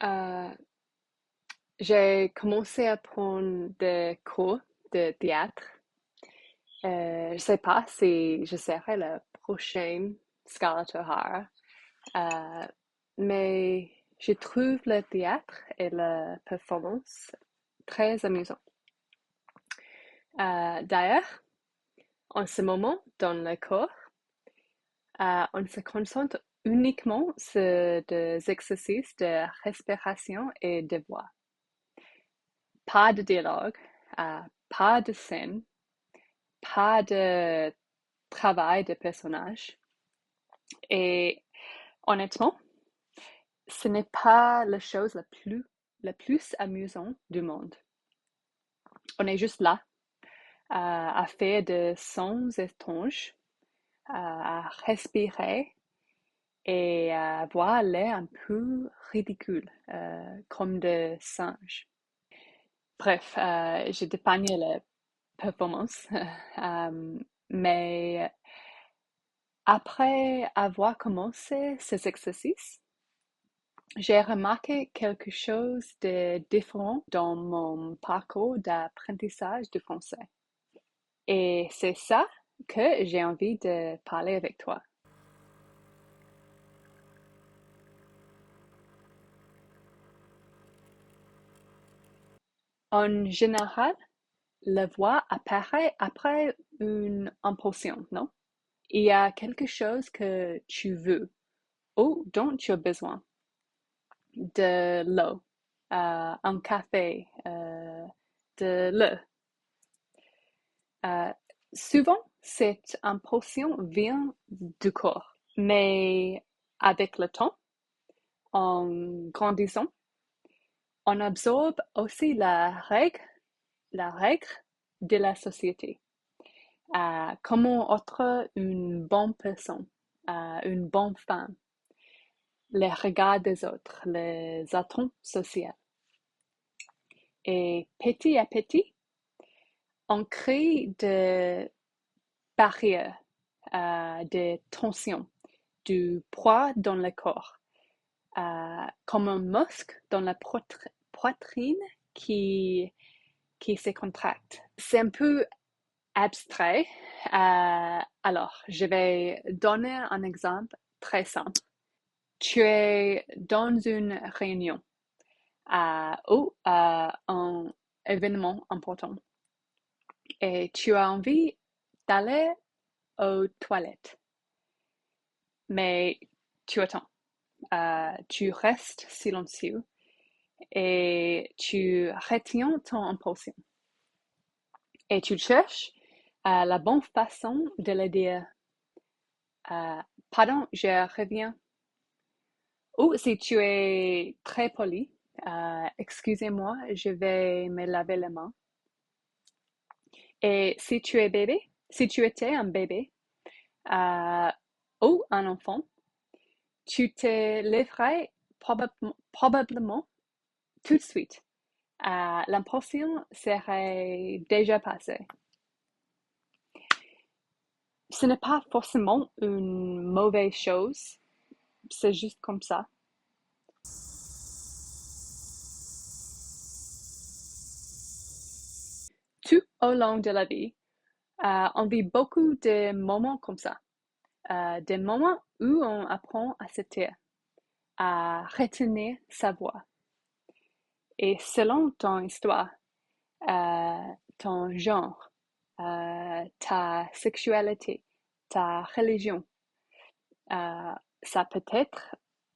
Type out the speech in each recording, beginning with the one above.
Euh, j'ai commencé à prendre des cours de théâtre. Je sais pas si je serai la prochaine Scarlett O'Hara, euh, mais je trouve le théâtre et la performance très amusant. D'ailleurs, en ce moment, dans le cours, on se concentre uniquement sur des exercices de respiration et de voix. Pas de dialogue, pas de scène, pas de travail de personnage. Et honnêtement, ce n'est pas la chose la plus amusante du monde. On est juste là à faire des sons étranges, à respirer et à avoir l'air un peu ridicule, comme des singes. Bref, j'ai dépeigné la performance, mais après avoir commencé ces exercices, j'ai remarqué quelque chose de différent dans mon parcours d'apprentissage du français. Et c'est ça que j'ai envie de parler avec toi. En général, la voix apparaît après une impulsion, non? Il y a quelque chose que tu veux ou dont tu as besoin. De l'eau, un café, de l'eau. Euh, Souvent, cette impulsion vient du corps, mais avec le temps, en grandissant, on absorbe aussi la règle de la société. Comment être une bonne personne, une bonne femme, les regards des autres, les attentes sociales. Et petit à petit, on crée des barrières, des tensions, du poids dans le corps, comme un muscle dans la poitrine qui, qui se contracte. C'est un peu abstrait. Alors, je vais donner un exemple très simple. Tu es dans une réunion ou un événement important et tu as envie d'aller aux toilettes, mais tu attends. Tu restes silencieux et tu retiens ton impulsion. Et tu cherches la bonne façon de le dire. Euh, Pardon, je reviens. Ou si tu es très poli, excusez-moi, je vais me laver les mains. Et si tu es bébé, si tu étais un bébé euh, ou un enfant, tu te lèverais probablement tout de suite. L'impulsion serait déjà passée. Ce n'est pas forcément une mauvaise chose, c'est juste comme ça. Tout au long de la vie, on vit beaucoup de moments comme ça. Des moments où on apprend à se taire, à retenir sa voix. Et selon ton histoire, euh, ton genre, ta sexualité, ta religion, euh, ça peut être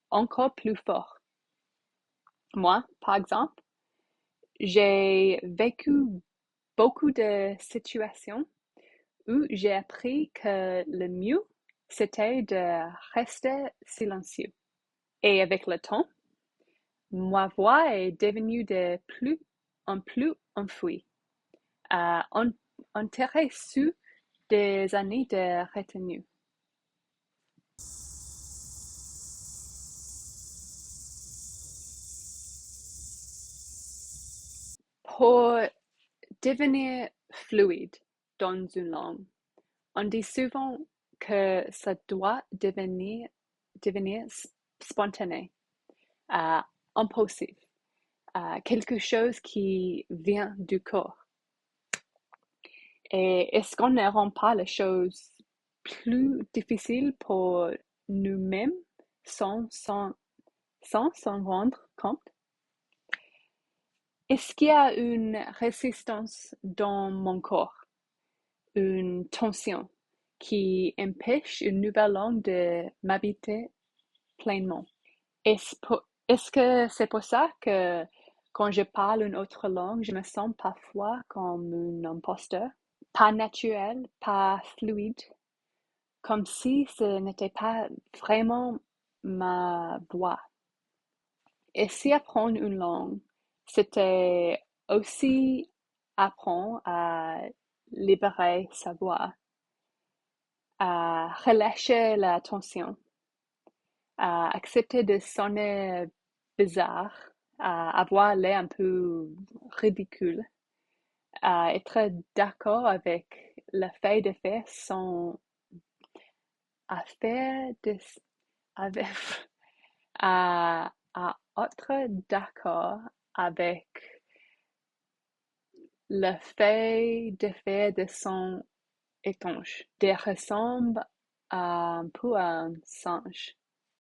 encore plus fort. Moi, par exemple, j'ai vécu beaucoup de situations où j'ai appris que le mieux, c'était de rester silencieux. Et avec le temps, ma voix est devenue de plus en plus enfouie, enterrée sous des années de retenue. Pour devenir fluide dans une langue, on dit souvent que ça doit devenir spontané. impulsif, quelque chose qui vient du corps. Et est-ce qu'on ne rend pas les choses plus difficiles pour nous-mêmes sans s'en rendre compte? Est-ce qu'il y a une résistance dans mon corps, une tension qui empêche une nouvelle langue de m'habiter pleinement? Est-ce que c'est pour ça que quand je parle une autre langue, je me sens parfois comme un imposteur? Pas naturel, pas fluide, comme si ce n'était pas vraiment ma voix. Et si apprendre une langue, c'était aussi apprendre à libérer sa voix, à relâcher la tension, à accepter de sonner bizarre, à avoir l'air un peu ridicule, à être d'accord avec le fait de faire son affaire de, avec, à être d'accord avec le fait de faire de son étanche, de ressemble un peu à un singe.